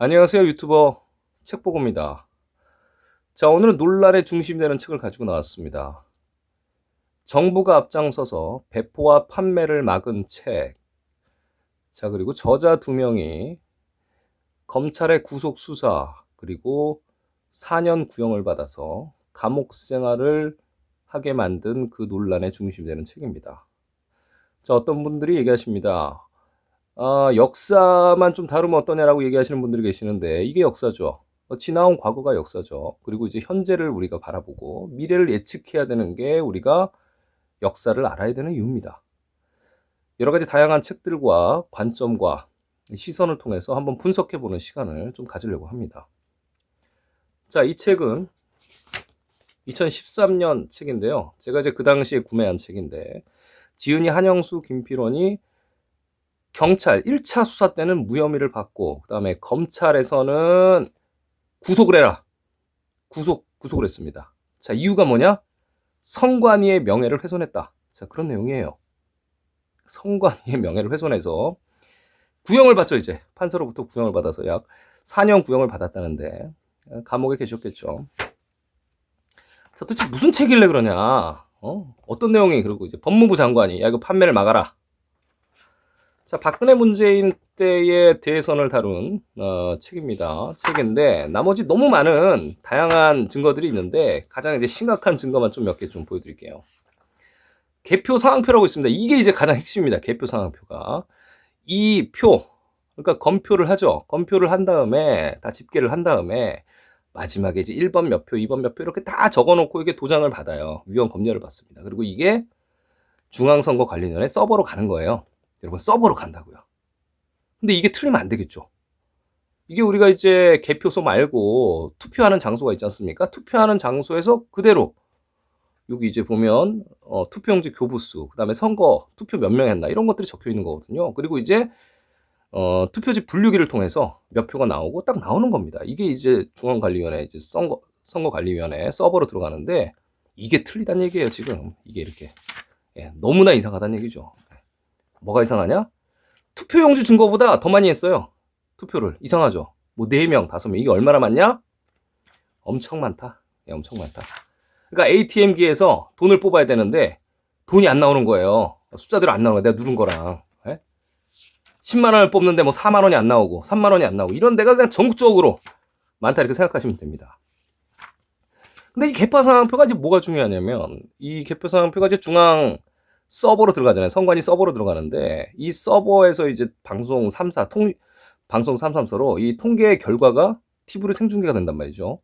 안녕하세요. 유튜버 책보고입니다. 자, 오늘은 논란의 중심이 되는 책을 가지고 나왔습니다. 정부가 앞장서서 배포와 판매를 막은 책. 자, 그리고 저자 2명이 검찰의 구속 수사 그리고 4년 구형을 받아서 감옥 생활을 하게 만든 그 논란의 중심이 되는 책입니다. 자, 어떤 분들이 얘기하십니다. 역사만 좀 다루면 어떠냐라고 얘기하시는 분들이 계시는데, 이게 역사죠. 지나온 과거가 역사죠. 그리고 이제 현재를 우리가 바라보고 미래를 예측해야 되는 게 우리가 역사를 알아야 되는 이유입니다. 여러 가지 다양한 책들과 관점과 시선을 통해서 한번 분석해보는 시간을 좀 가지려고 합니다. 자, 이 책은 2013년 책인데요. 제가 이제 그 당시에 구매한 책인데, 지은이, 한영수, 김필원이 경찰 1차 수사 때는 무혐의를 받고, 그 다음에 검찰에서는 구속을 해라. 구속을 했습니다. 자, 이유가 뭐냐? 성관이의 명예를 훼손했다. 자, 그런 내용이에요. 성관이의 명예를 훼손해서 구형을 받죠, 이제. 판사로부터 구형을 받아서 약 4년 구형을 받았다는데, 감옥에 계셨겠죠. 자, 도대체 무슨 책이길래 그러냐? 어떤 내용이, 그리고 이제 법무부 장관이, 야, 이거 판매를 막아라. 자, 박근혜 문재인 때의 대선을 다룬 책인데, 나머지 너무 많은 다양한 증거들이 있는데, 가장 이제 심각한 증거만 좀 몇 개 좀 보여드릴게요. 개표 상황표라고 있습니다. 이게 이제 가장 핵심입니다. 개표 상황표가. 이 표, 그러니까 검표를 하죠. 검표를 한 다음에, 다 집계를 한 다음에, 마지막에 이제 1번 몇 표, 2번 몇 표, 이렇게 다 적어놓고 이게 도장을 받아요. 위헌 검열을 받습니다. 그리고 이게 중앙선거관리위원회 서버로 가는 거예요. 여러분, 서버로 간다고요. 근데 이게 틀리면 안 되겠죠. 이게 우리가 이제 개표소 말고 투표하는 장소가 있지 않습니까? 투표하는 장소에서 그대로 여기 이제 보면 투표용지 교부수, 그 다음에 선거 투표 몇 명 했나 이런 것들이 적혀 있는 거거든요. 그리고 이제 투표지 분류기를 통해서 몇 표가 나오고 딱 나오는 겁니다. 이게 이제 중앙관리위원회 이제 선거관리위원회 서버로 들어가는데, 이게 틀리다는 얘기예요. 지금 이게 이렇게 너무나 이상하다는 얘기죠. 뭐가 이상하냐? 투표용지 준 거보다 더 많이 했어요. 투표를. 이상하죠? 뭐 4명, 5명. 이게 얼마나 많냐? 엄청 많다. 엄청 많다. 그러니까 ATM기에서 돈을 뽑아야 되는데 돈이 안 나오는 거예요. 숫자대로 안 나오는 거야. 내가 누른 거랑. 10만 원을 뽑는데 뭐 4만 원이 안 나오고 3만 원이 안 나오고, 이런 데가 그냥 전국적으로 많다 이렇게 생각하시면 됩니다. 근데 이 개표상황표가 이제 뭐가 중요하냐면, 이 개표상황표가 이제 중앙 서버로 들어가잖아요. 선관위 서버로 들어가는데, 이 서버에서 이제 방송 3사로 이 통계 결과가 TV로 생중계가 된단 말이죠.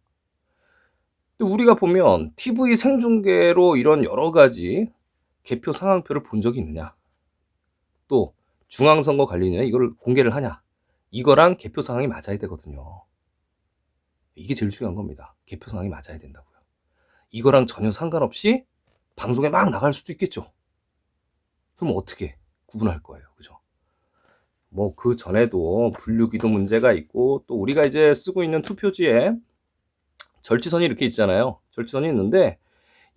근데 우리가 보면 TV 생중계로 이런 여러 가지 개표 상황표를 본 적이 있느냐? 또 중앙선거관리위원회 이걸 공개를 하냐? 이거랑 개표 상황이 맞아야 되거든요. 이게 제일 중요한 겁니다. 개표 상황이 맞아야 된다고요. 이거랑 전혀 상관없이 방송에 막 나갈 수도 있겠죠. 그럼 어떻게 구분할 거예요? 그죠? 뭐 그 전에도 분류기도 문제가 있고, 또 우리가 이제 쓰고 있는 투표지에 절지선이 이렇게 있잖아요. 절지선이 있는데,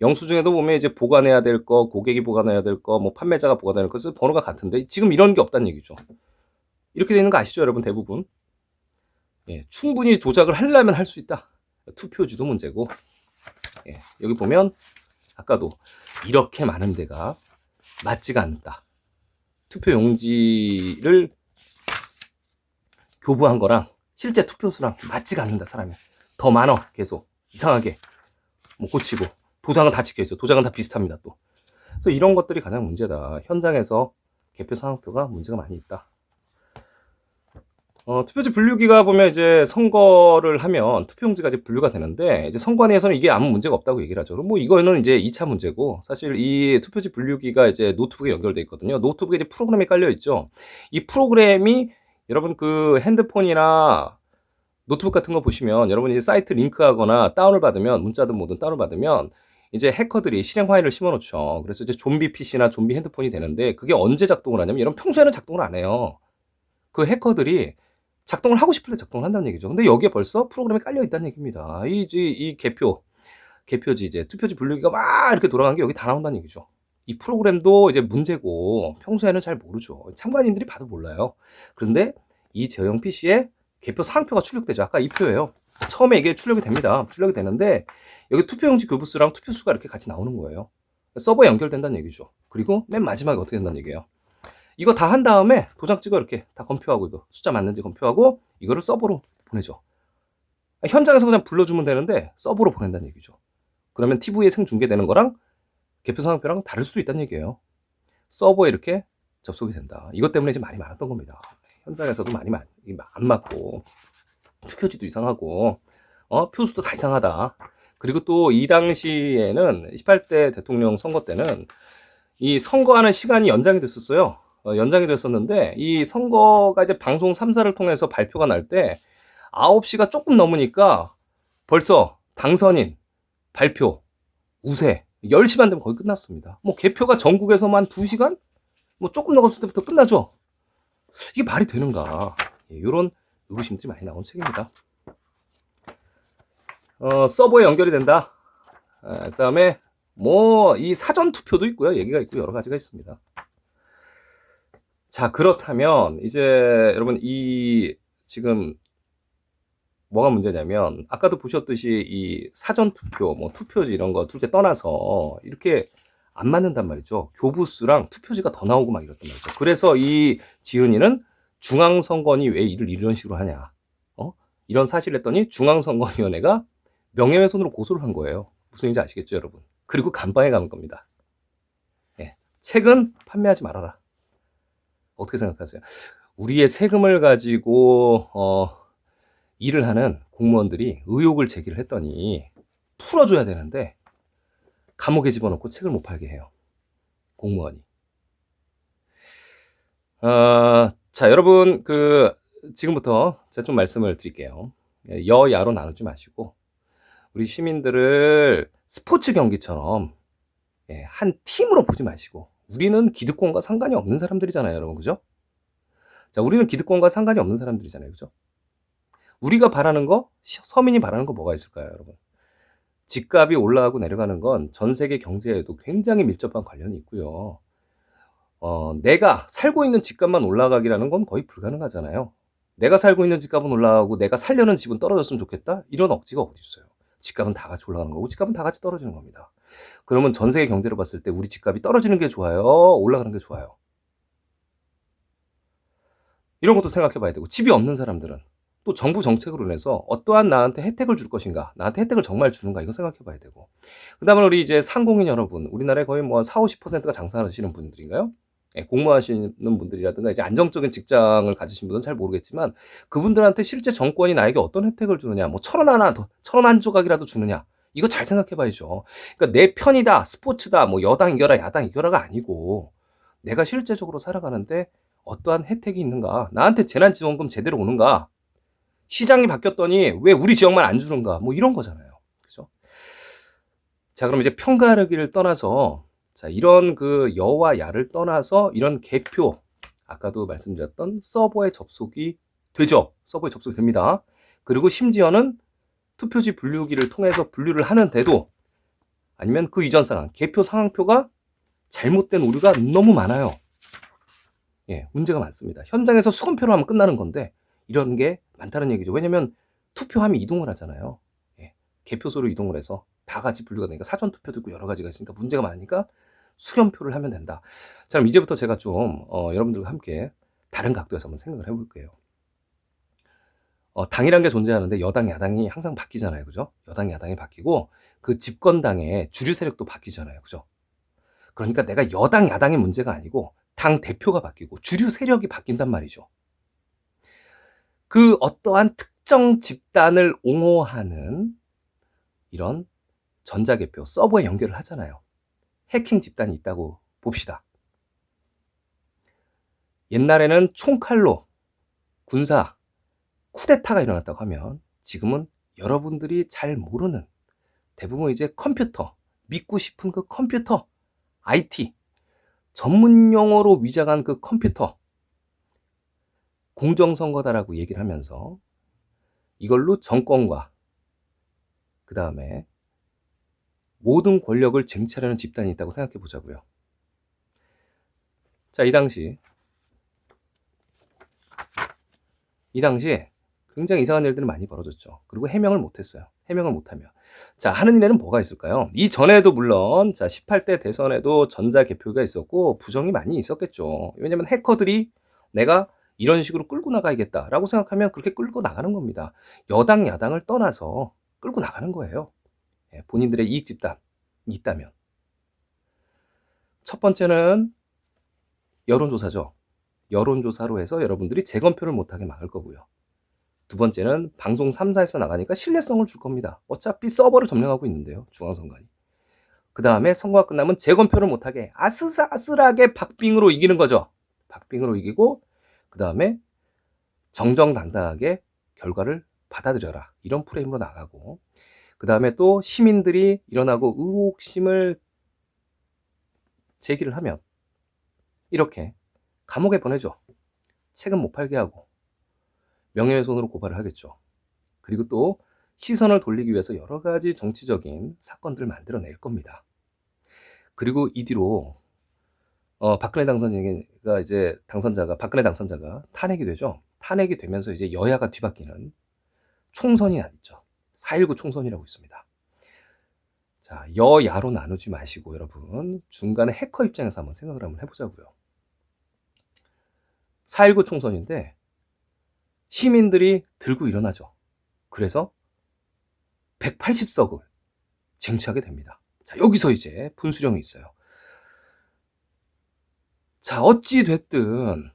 영수증에도 보면 이제 보관해야 될 거, 고객이 보관해야 될 거, 뭐 판매자가 보관해야 될 거, 번호가 같은데 지금 이런 게 없다는 얘기죠. 이렇게 되는 거 아시죠, 여러분? 대부분. 충분히 조작을 하려면 할 수 있다. 투표지도 문제고. 여기 보면 아까도 이렇게 많은 데가 맞지가 않다. 투표 용지를 교부한 거랑 실제 투표수랑 맞지가 않는다. 사람이 더 많어. 계속 이상하게 뭐 고치고, 도장은 다 찍혀 있어. 도장은 다 비슷합니다. 또 그래서 이런 것들이 가장 문제다. 현장에서 개표 상황표가 문제가 많이 있다. 투표지 분류기가 보면 이제 선거를 하면 투표용지가 이제 분류가 되는데, 이제 선관위에서는 이게 아무 문제가 없다고 얘기를 하죠. 뭐 이거는 이제 2차 문제고, 사실 이 투표지 분류기가 이제 노트북에 연결돼 있거든요. 노트북에 이제 프로그램이 깔려 있죠. 이 프로그램이 여러분 그 핸드폰이나 노트북 같은 거 보시면, 여러분이 이제 사이트 링크하거나 다운을 받으면, 문자든 뭐든 다운을 받으면 이제 해커들이 실행 파일을 심어놓죠. 그래서 이제 좀비 PC나 좀비 핸드폰이 되는데, 그게 언제 작동을 하냐면, 여러분 평소에는 작동을 안 해요. 그 해커들이 작동을 하고 싶을 때 작동을 한다는 얘기죠. 근데 여기에 벌써 프로그램이 깔려 있다는 얘기입니다. 이 개표지 이제 투표지 분류기가 막 이렇게 돌아간 게 여기 다 나온다는 얘기죠. 이 프로그램도 이제 문제고, 평소에는 잘 모르죠. 참관인들이 봐도 몰라요. 그런데 이 제형 PC에 개표 사항표가 출력되죠. 아까 이 표예요. 처음에 이게 출력이 됩니다. 출력이 되는데 여기 투표용지 교부수랑 투표수가 이렇게 같이 나오는 거예요. 서버에 연결된다는 얘기죠. 그리고 맨 마지막에 어떻게 된다는 얘기예요. 이거 다 한 다음에 도장 찍어 이렇게 다 검표하고 이거 숫자 맞는지 검표하고 이거를 서버로 보내죠. 현장에서 그냥 불러주면 되는데 서버로 보낸다는 얘기죠. 그러면 TV에 생중계되는 거랑 개표 상황표랑 다를 수도 있다는 얘기예요. 서버에 이렇게 접속이 된다. 이것 때문에 이제 말이 많았던 겁니다. 현장에서도 많이 안 맞고 투표지도 이상하고 표수도 다 이상하다. 그리고 또 이 당시에는 18대 대통령 선거 때는 이 선거하는 시간이 연장이 됐었어요. 연장이 됐었는데 이 선거가 이제 방송 3사를 통해서 발표가 날 때 9시가 조금 넘으니까 벌써 당선인 발표 우세 10시만 되면 거의 끝났습니다. 뭐 개표가 전국에서만 2시간? 뭐 조금 넘었을 때부터 끝나죠. 이게 말이 되는가? 이런 의구심들이 많이 나온 책입니다. 서버에 연결이 된다. 그 다음에 뭐 이 사전 투표도 있고요. 얘기가 있고 여러 가지가 있습니다. 자, 그렇다면 이제 여러분 이 지금 뭐가 문제냐면 아까도 보셨듯이 이 사전 투표, 뭐 투표지 이런 거 둘째 떠나서 이렇게 안 맞는단 말이죠. 교부수랑 투표지가 더 나오고 막 이랬단 말이죠. 그래서 이 지은이는 중앙선관위 왜 일을 이런 식으로 하냐. 이런 사실을 했더니 중앙선관위원회가 명예훼손으로 고소를 한 거예요. 무슨 얘기인지 아시겠죠, 여러분? 그리고 감방에 가는 겁니다. 예. 책은 판매하지 말아라. 어떻게 생각하세요? 우리의 세금을 가지고 일을 하는 공무원들이 의혹을 제기를 했더니 풀어줘야 되는데 감옥에 집어넣고 책을 못 팔게 해요. 공무원이. 자, 여러분 지금부터 제가 좀 말씀을 드릴게요. 여야로 나누지 마시고 우리 시민들을 스포츠 경기처럼 한 팀으로 보지 마시고 우리는 기득권과 상관이 없는 사람들이잖아요, 여러분. 그죠? 자, 우리는 기득권과 상관이 없는 사람들이잖아요. 그죠? 우리가 바라는 거, 서민이 바라는 거 뭐가 있을까요, 여러분? 집값이 올라가고 내려가는 건 전 세계 경제에도 굉장히 밀접한 관련이 있고요. 내가 살고 있는 집값만 올라가기라는 건 거의 불가능하잖아요. 내가 살고 있는 집값은 올라가고 내가 살려는 집은 떨어졌으면 좋겠다? 이런 억지가 어디 있어요? 집값은 다 같이 올라가는 거고 집값은 다 같이 떨어지는 겁니다. 그러면 전 세계 경제를 봤을 때 우리 집값이 떨어지는 게 좋아요? 올라가는 게 좋아요? 이런 것도 생각해 봐야 되고 집이 없는 사람들은 또 정부 정책으로 인해서 어떠한 나한테 혜택을 줄 것인가, 나한테 혜택을 정말 주는가 이거 생각해 봐야 되고 그 다음에 우리 이제 상공인 여러분, 우리나라에 거의 뭐 40~50%가 장사하시는 분들인가요? 공무하시는 분들이라든가 이제 안정적인 직장을 가지신 분은 잘 모르겠지만 그분들한테 실제 정권이 나에게 어떤 혜택을 주느냐, 뭐 1,000원 하나 더, 1,000원 한 조각이라도 주느냐, 이거 잘 생각해 봐야죠. 그러니까 내 편이다, 스포츠다, 뭐 여당 이겨라, 야당 이겨라가 아니고 내가 실제적으로 살아가는데 어떠한 혜택이 있는가, 나한테 재난지원금 제대로 오는가, 시장이 바뀌었더니 왜 우리 지역만 안 주는가, 뭐 이런 거잖아요. 그죠? 자, 그럼 이제 편가르기를 떠나서 자, 이런 여와 야를 떠나서 이런 개표, 아까도 말씀드렸던 서버에 접속이 되죠. 서버에 접속이 됩니다. 그리고 심지어는 투표지 분류기를 통해서 분류를 하는데도 아니면 그 이전 상황, 개표 상황표가 잘못된 오류가 너무 많아요. 예, 문제가 많습니다. 현장에서 수검표로 하면 끝나는 건데 이런 게 많다는 얘기죠. 왜냐면 투표함이 이동을 하잖아요. 예, 개표소로 이동을 해서 다 같이 분류가 되니까 사전 투표도 있고 여러 가지가 있으니까 문제가 많으니까 수렴표를 하면 된다. 자, 그럼 이제부터 제가 좀 여러분들과 함께 다른 각도에서 한번 생각을 해볼게요. 당이란 게 존재하는데 여당, 야당이 항상 바뀌잖아요. 그죠? 여당, 야당이 바뀌고 그 집권당의 주류 세력도 바뀌잖아요. 그죠? 그러니까 내가 여당, 야당의 문제가 아니고 당 대표가 바뀌고 주류 세력이 바뀐단 말이죠. 그 어떠한 특정 집단을 옹호하는 이런 전자개표 서버에 연결을 하잖아요. 해킹 집단이 있다고 봅시다. 옛날에는 총칼로 군사 쿠데타가 일어났다고 하면 지금은 여러분들이 잘 모르는 대부분 이제 컴퓨터, 믿고 싶은 그 컴퓨터, IT, 전문 용어로 위장한 그 컴퓨터, 공정선거다라고 얘기를 하면서 이걸로 정권과 그 다음에 모든 권력을 쟁취하려는 집단이 있다고 생각해 보자고요. 자, 이 당시에 굉장히 이상한 일들이 많이 벌어졌죠. 그리고 해명을 못했어요. 해명을 못하면. 자, 하는 일에는 뭐가 있을까요? 이전에도 물론, 자, 18대 대선에도 전자 개표가 있었고, 부정이 많이 있었겠죠. 왜냐면 해커들이 내가 이런 식으로 끌고 나가야겠다라고 생각하면 그렇게 끌고 나가는 겁니다. 여당, 야당을 떠나서 끌고 나가는 거예요. 예, 본인들의 이익 집단이 있다면. 첫 번째는 여론조사죠. 여론조사로 해서 여러분들이 재검표를 못하게 막을 거고요. 두 번째는 방송 3사에서 나가니까 신뢰성을 줄 겁니다. 어차피 서버를 점령하고 있는데요. 중앙선관위. 그 다음에 선거가 끝나면 재검표를 못하게 아슬아슬하게 박빙으로 이기는 거죠. 박빙으로 이기고 그 다음에 정정당당하게 결과를 받아들여라. 이런 프레임으로 나가고 그 다음에 또 시민들이 일어나고 의혹심을 제기를 하면 이렇게 감옥에 보내죠. 책은 못 팔게 하고 명예훼손으로 고발을 하겠죠. 그리고 또 시선을 돌리기 위해서 여러 가지 정치적인 사건들을 만들어낼 겁니다. 그리고 이 뒤로 박근혜 당선자가 탄핵이 되죠. 탄핵이 되면서 이제 여야가 뒤바뀌는 총선이 있죠. 4.19 총선이라고 있습니다. 자, 여야로 나누지 마시고 여러분 중간에 해커 입장에서 한번 생각을 한번 해보자고요. 4.19 총선인데 시민들이 들고 일어나죠. 그래서 180석을 쟁취하게 됩니다. 자, 여기서 이제 분수령이 있어요. 자, 어찌됐든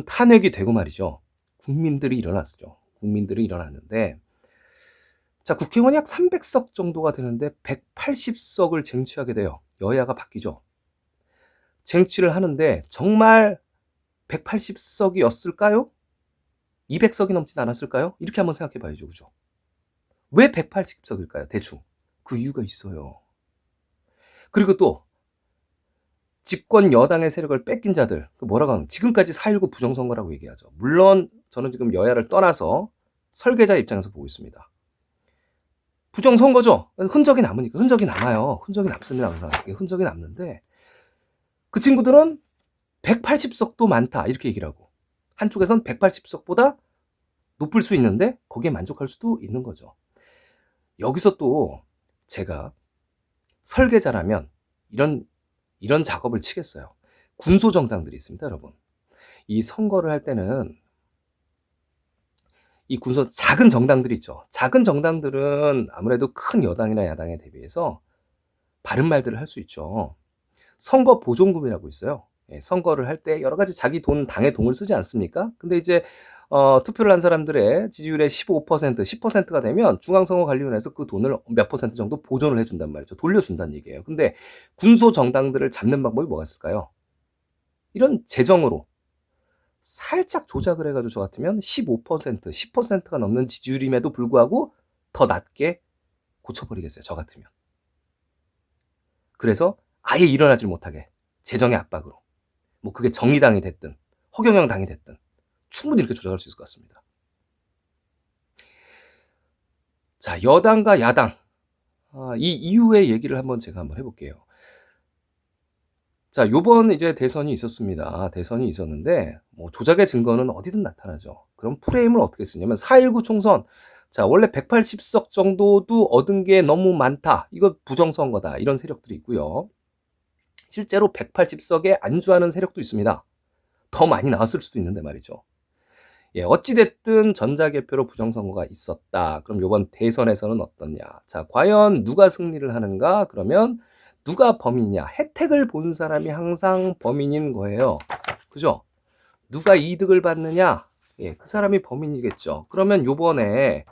탄핵이 되고 말이죠. 국민들이 일어났죠. 국민들이 일어났는데, 자, 국회의원이 약 300석 정도가 되는데 180석을 쟁취하게 돼요. 여야가 바뀌죠. 쟁취를 하는데 정말 180석이었을까요? 200석이 넘진 않았을까요? 이렇게 한번 생각해 봐야죠. 그죠? 왜 180석일까요? 대충. 그 이유가 있어요. 그리고 또 집권 여당의 세력을 뺏긴 자들, 뭐라고 하면 지금까지 4.19 부정선거라고 얘기하죠. 물론 저는 지금 여야를 떠나서 설계자 입장에서 보고 있습니다. 부정선거죠. 흔적이 남으니까. 흔적이 남아요. 흔적이 남습니다. 항상. 흔적이 남는데 그 친구들은 180석도 많다 이렇게 얘기를 하고 한쪽에선 180석보다 높을 수 있는데 거기에 만족할 수도 있는 거죠. 여기서 또 제가 설계자라면 이런 작업을 치겠어요. 군소정당들이 있습니다, 여러분. 이 선거를 할 때는 이 작은 정당들이 있죠. 작은 정당들은 아무래도 큰 여당이나 야당에 대비해서 바른 말들을 할 수 있죠. 선거 보존금이라고 있어요. 예, 선거를 할 때 여러 가지 자기 당의 돈을 쓰지 않습니까? 근데 이제 투표를 한 사람들의 지지율의 15%, 10%가 되면 중앙선거관리위원회에서 그 돈을 몇 퍼센트 정도 보존을 해준단 말이죠. 돌려준다는 얘기예요. 근데 군소 정당들을 잡는 방법이 뭐가 있을까요? 이런 재정으로 살짝 조작을 해가지고 저 같으면 15%, 10%가 넘는 지지율임에도 불구하고 더 낮게 고쳐버리겠어요. 저 같으면. 그래서 아예 일어나질 못하게 재정의 압박으로 뭐 그게 정의당이 됐든 허경영 당이 됐든 충분히 이렇게 조작할 수 있을 것 같습니다. 자, 여당과 야당 이 이후의 얘기를 제가 한번 해볼게요. 자, 요번 이제 대선이 있었습니다. 대선이 있었는데 뭐 조작의 증거는 어디든 나타나죠. 그럼 프레임을 어떻게 쓰냐면 4.19 총선. 자, 원래 180석 정도도 얻은 게 너무 많다. 이거 부정선거다. 이런 세력들이 있고요. 실제로 180석에 안주하는 세력도 있습니다. 더 많이 나왔을 수도 있는데 말이죠. 예, 어찌됐든 전자개표로 부정선거가 있었다. 그럼 이번 대선에서는 어떻냐? 자, 과연 누가 승리를 하는가? 그러면 누가 범인이냐? 혜택을 본 사람이 항상 범인인 거예요. 그죠? 누가 이득을 받느냐? 예, 그 사람이 범인이겠죠. 그러면 요번에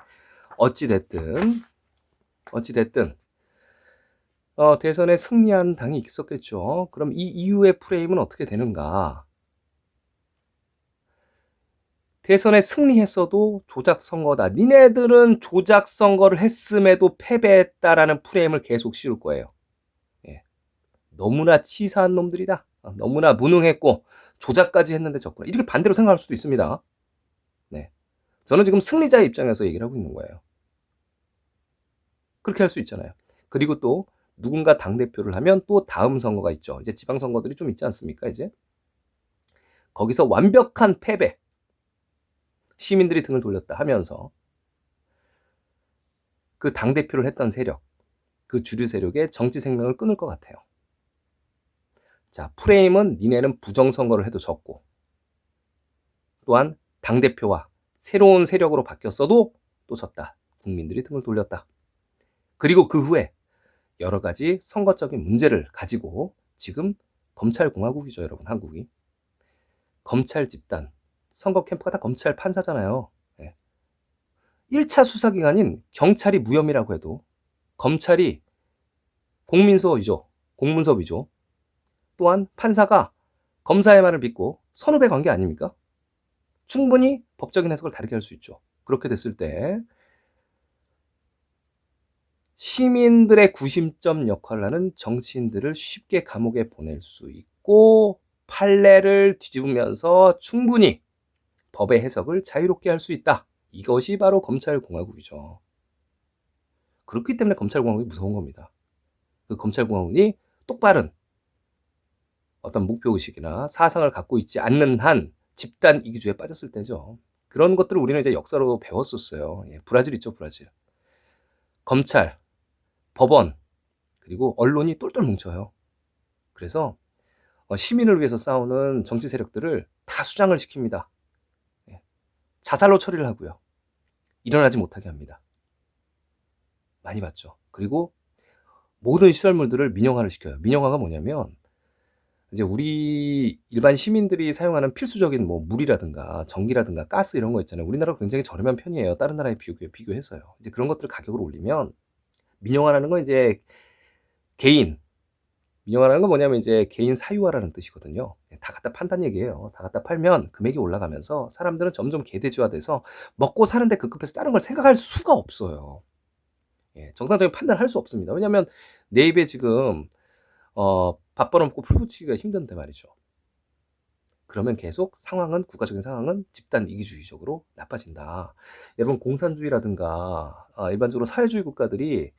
어찌됐든 대선에 승리한 당이 있었겠죠. 그럼 이 이후의 프레임은 어떻게 되는가? 대선에 승리했어도 조작선거다. 니네들은 조작선거를 했음에도 패배했다라는 프레임을 계속 씌울 거예요. 예. 너무나 치사한 놈들이다. 너무나 무능했고 조작까지 했는데 졌구나. 이렇게 반대로 생각할 수도 있습니다. 네. 저는 지금 승리자의 입장에서 얘기를 하고 있는 거예요. 그렇게 할 수 있잖아요. 그리고 또 누군가 당대표를 하면 또 다음 선거가 있죠. 이제 지방선거들이 좀 있지 않습니까? 이제 거기서 완벽한 패배. 시민들이 등을 돌렸다 하면서 그 당대표를 했던 세력, 그 주류 세력의 정치 생명을 끊을 것 같아요. 자, 프레임은 니네는 부정선거를 해도 졌고, 또한 당대표와 새로운 세력으로 바뀌었어도 또 졌다. 국민들이 등을 돌렸다. 그리고 그 후에 여러 가지 선거적인 문제를 가지고 지금 검찰공화국이죠, 여러분, 한국이. 검찰 집단, 선거 캠프가 다 검찰 판사잖아요. 1차 수사기관인 경찰이 무혐의라고 해도 검찰이 공문서 위조, 또한 판사가 검사의 말을 믿고 선후배 관계 아닙니까? 충분히 법적인 해석을 다르게 할 수 있죠. 그렇게 됐을 때 시민들의 구심점 역할을 하는 정치인들을 쉽게 감옥에 보낼 수 있고 판례를 뒤집으면서 충분히 법의 해석을 자유롭게 할 수 있다. 이것이 바로 검찰공화국이죠. 그렇기 때문에 검찰공화국이 무서운 겁니다. 그 검찰공화국이 똑바른 어떤 목표의식이나 사상을 갖고 있지 않는 한 집단 이기주의에 빠졌을 때죠. 그런 것들을 우리는 이제 역사로 배웠었어요. 브라질 있죠, 브라질. 검찰, 법원, 그리고 언론이 똘똘 뭉쳐요. 그래서 시민을 위해서 싸우는 정치 세력들을 다 수장을 시킵니다. 자살로 처리를 하고요. 일어나지 못하게 합니다. 많이 봤죠. 그리고 모든 시설물들을 민영화를 시켜요. 민영화가 뭐냐면 이제 우리 일반 시민들이 사용하는 필수적인 뭐 물이라든가 전기라든가 가스 이런 거 있잖아요. 우리나라가 굉장히 저렴한 편이에요. 다른 나라에 비교해서요. 이제 그런 것들 가격을 올리면 민영화라는 건 이제 민영화라는 건 뭐냐면 이제 개인 사유화라는 뜻이거든요. 다 갖다 판다는 얘기예요. 다 갖다 팔면 금액이 올라가면서 사람들은 점점 개돼지화돼서 먹고 사는데 급급해서 다른 걸 생각할 수가 없어요. 정상적인 판단을 할 수 없습니다. 왜냐하면 내 입에 지금 밥 벌어먹고 풀 붙이기가 힘든데 말이죠. 그러면 계속 국가적인 상황은 집단 이기주의적으로 나빠진다. 여러분, 공산주의라든가 일반적으로 사회주의 국가들이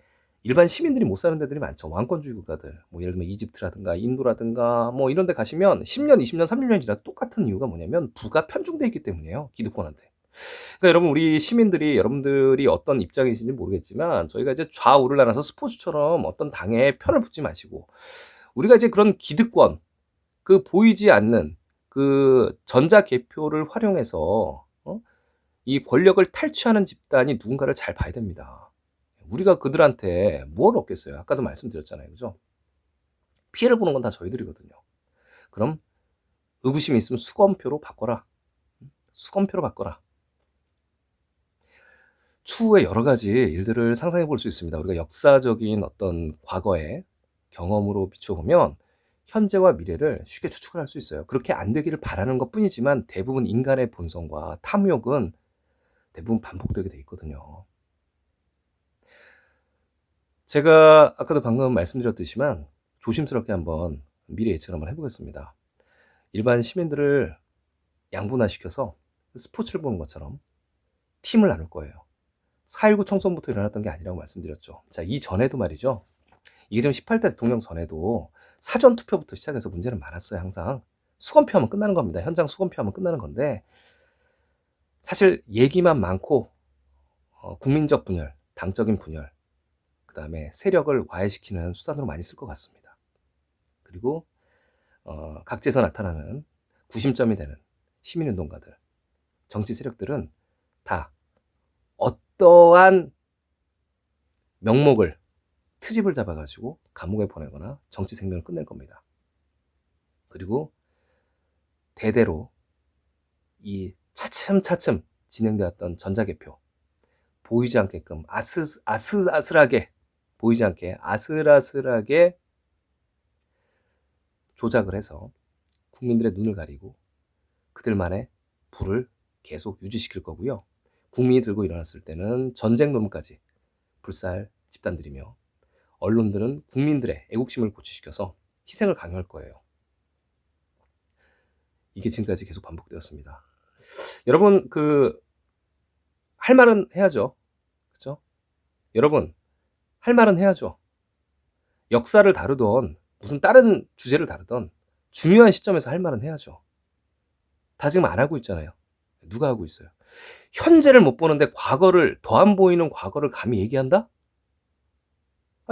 일반 시민들이 못 사는 데들이 많죠. 왕권주의 국가들. 뭐 예를 들면 이집트라든가 인도라든가 뭐 이런 데 가시면 10년, 20년, 30년이 지나도 똑같은 이유가 뭐냐면 부가 편중돼 있기 때문이에요. 기득권한테. 그러니까 여러분, 우리 시민들이 여러분들이 어떤 입장이신지 모르겠지만 저희가 이제 좌우를 나눠서 스포츠처럼 어떤 당에 편을 붙지 마시고 우리가 이제 그런 기득권, 그 보이지 않는 그 전자개표를 활용해서 이 권력을 탈취하는 집단이 누군가를 잘 봐야 됩니다. 우리가 그들한테 뭘 얻겠어요? 아까도 말씀드렸잖아요. 그죠? 피해를 보는 건 다 저희들이거든요. 그럼 의구심이 있으면 수검표로 바꿔라. 수검표로 바꿔라. 추후에 여러 가지 일들을 상상해 볼 수 있습니다. 우리가 역사적인 어떤 과거의 경험으로 비춰보면 현재와 미래를 쉽게 추측을 할 수 있어요. 그렇게 안 되기를 바라는 것 뿐이지만 대부분 인간의 본성과 탐욕은 대부분 반복되게 돼 있거든요. 제가 아까도 방금 말씀드렸듯이만 조심스럽게 한번 미래 예측을 한번 해보겠습니다. 일반 시민들을 양분화시켜서 스포츠를 보는 것처럼 팀을 나눌 거예요. 4.19 총선부터 일어났던 게 아니라고 말씀드렸죠. 자, 이 전에도 말이죠. 이게 지금 18대 대통령 전에도 사전투표부터 시작해서 문제는 많았어요. 항상 수검표하면 끝나는 겁니다. 현장 수검표하면 끝나는 건데 사실 얘기만 많고 국민적 분열, 당적인 분열, 그 다음에 세력을 와해시키는 수단으로 많이 쓸 것 같습니다. 그리고 각지에서 나타나는 구심점이 되는 시민운동가들, 정치 세력들은 다 어떠한 명목을 트집을 잡아가지고 감옥에 보내거나 정치 생명을 끝낼 겁니다. 그리고 대대로 이 차츰차츰 진행되었던 전자개표 보이지 않게끔 아슬아슬하게 보이지 않게 아슬아슬하게 조작을 해서 국민들의 눈을 가리고 그들만의 부를 계속 유지시킬 거고요. 국민이 들고 일어났을 때는 전쟁 노름까지 불사할 집단들이며 언론들은 국민들의 애국심을 고취시켜서 희생을 강요할 거예요. 이게 지금까지 계속 반복되었습니다. 여러분, 할 말은 해야죠. 그렇죠? 여러분, 할 말은 해야죠. 역사를 다루던 무슨 다른 주제를 다루던 중요한 시점에서 할 말은 해야죠. 다 지금 안 하고 있잖아요. 누가 하고 있어요? 현재를 못 보는데 과거를 더 안 보이는 과거를 감히 얘기한다?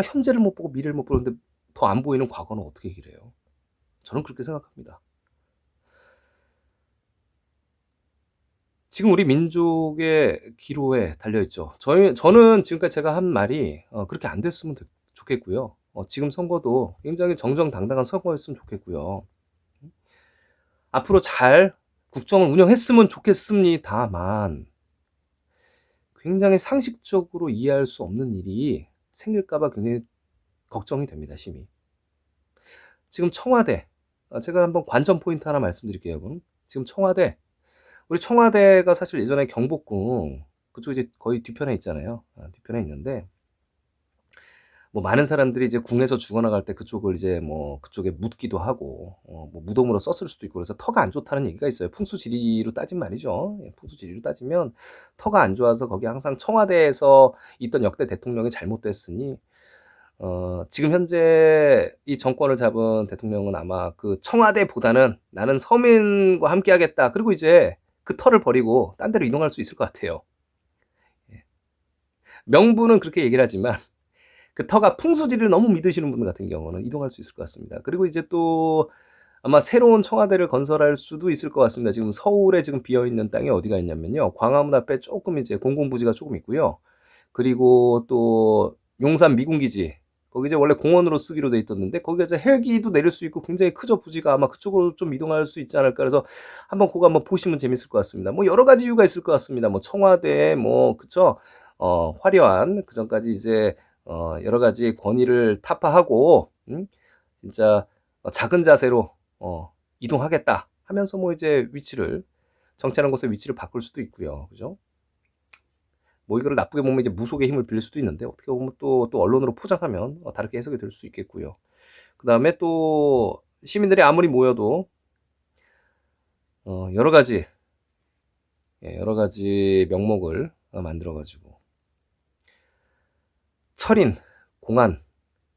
현재를 못 보고 미래를 못 보는데 더 안 보이는 과거는 어떻게 얘기를 해요? 저는 그렇게 생각합니다. 지금 우리 민족의 기로에 달려있죠. 저는 지금까지 제가 한 말이 그렇게 안 됐으면 좋겠고요. 지금 선거도 굉장히 정정당당한 선거였으면 좋겠고요. 앞으로 잘 국정을 운영했으면 좋겠습니다만 굉장히 상식적으로 이해할 수 없는 일이 생길까봐 굉장히 걱정이 됩니다. 심히. 지금 청와대, 제가 한번 관전 포인트 하나 말씀드릴게요. 여러분. 지금 우리 청와대가 사실 예전에 경복궁 그쪽 이제 거의 뒤편에 있잖아요. 뒤편에 있는데 뭐 많은 사람들이 이제 궁에서 죽어나갈 때 그쪽을 이제 뭐 그쪽에 묻기도 하고 뭐 무덤으로 썼을 수도 있고 그래서 터가 안 좋다는 얘기가 있어요. 풍수지리로 따진 말이죠. 풍수지리로 따지면 터가 안 좋아서 거기 항상 청와대에서 있던 역대 대통령이 잘못됐으니 지금 현재 이 정권을 잡은 대통령은 아마 그 청와대보다는 나는 서민과 함께 하겠다. 그리고 이제 그 터를 버리고 딴 데로 이동할 수 있을 것 같아요. 명분은 그렇게 얘기를 하지만 그 터가 풍수지리를 너무 믿으시는 분들 같은 경우는 이동할 수 있을 것 같습니다. 그리고 이제 또 아마 새로운 청와대를 건설할 수도 있을 것 같습니다. 지금 서울에 지금 비어있는 땅이 어디가 있냐면요. 광화문 앞에 조금 이제 공공부지가 조금 있고요. 그리고 또 용산 미군기지. 거기 이제 원래 공원으로 쓰기로 돼 있었는데 거기가 이제 헬기도 내릴 수 있고 굉장히 크죠. 부지가 아마 그쪽으로 좀 이동할 수 있지 않을까. 그래서 한번 그거 한번 보시면 재밌을 것 같습니다. 뭐 여러 가지 이유가 있을 것 같습니다. 뭐 청와대 뭐 그쵸. 화려한 그 전까지 이제 여러 가지 권위를 타파하고 진짜 작은 자세로 이동하겠다 하면서 뭐 이제 정치하는 곳의 위치를 바꿀 수도 있고요. 그죠? 뭐 이거를 나쁘게 보면 이제 무속의 힘을 빌릴 수도 있는데 어떻게 보면 또 언론으로 포장하면 다르게 해석이 될 수 있겠고요. 그 다음에 또 시민들이 아무리 모여도 여러 가지 명목을 만들어 가지고 철인, 공안,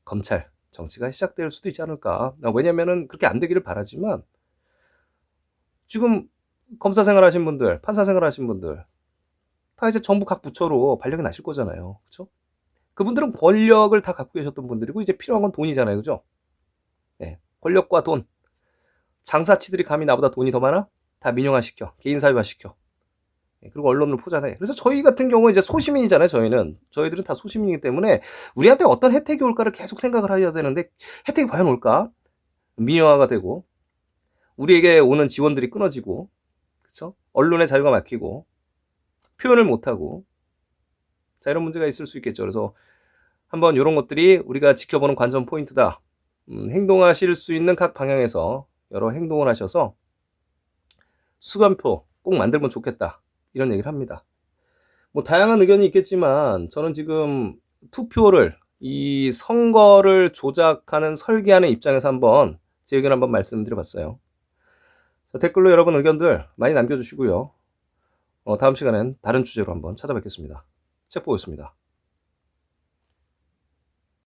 검찰 정치가 시작될 수도 있지 않을까. 왜냐면은 그렇게 안 되기를 바라지만 지금 검사 생활하신 분들, 판사 생활하신 분들 다 이제 정부 각 부처로 발령이 나실 거잖아요. 그렇죠? 그분들은 권력을 다 갖고 계셨던 분들이고 이제 필요한 건 돈이잖아요. 그죠? 네. 권력과 돈. 장사치들이 감히 나보다 돈이 더 많아? 다 민영화시켜. 개인사유화시켜. 그리고 언론을 포장해. 그래서 저희 같은 경우는 이제 소시민이잖아요. 저희들은 다 소시민이기 때문에 우리한테 어떤 혜택이 올까를 계속 생각을 해야 되는데 혜택이 과연 올까? 민영화가 되고 우리에게 오는 지원들이 끊어지고 그렇죠? 언론의 자유가 막히고 표현을 못하고 자 이런 문제가 있을 수 있겠죠. 그래서 한번 이런 것들이 우리가 지켜보는 관전 포인트다. 행동하실 수 있는 각 방향에서 여러 행동을 하셔서 수감표 꼭 만들면 좋겠다. 이런 얘기를 합니다. 뭐 다양한 의견이 있겠지만 저는 지금 이 선거를 조작하는 설계하는 입장에서 한번 제 의견 한번 말씀드려봤어요. 댓글로 여러분 의견들 많이 남겨주시고요. 다음 시간엔 다른 주제로 한번 찾아뵙겠습니다. 책 보겠습니다.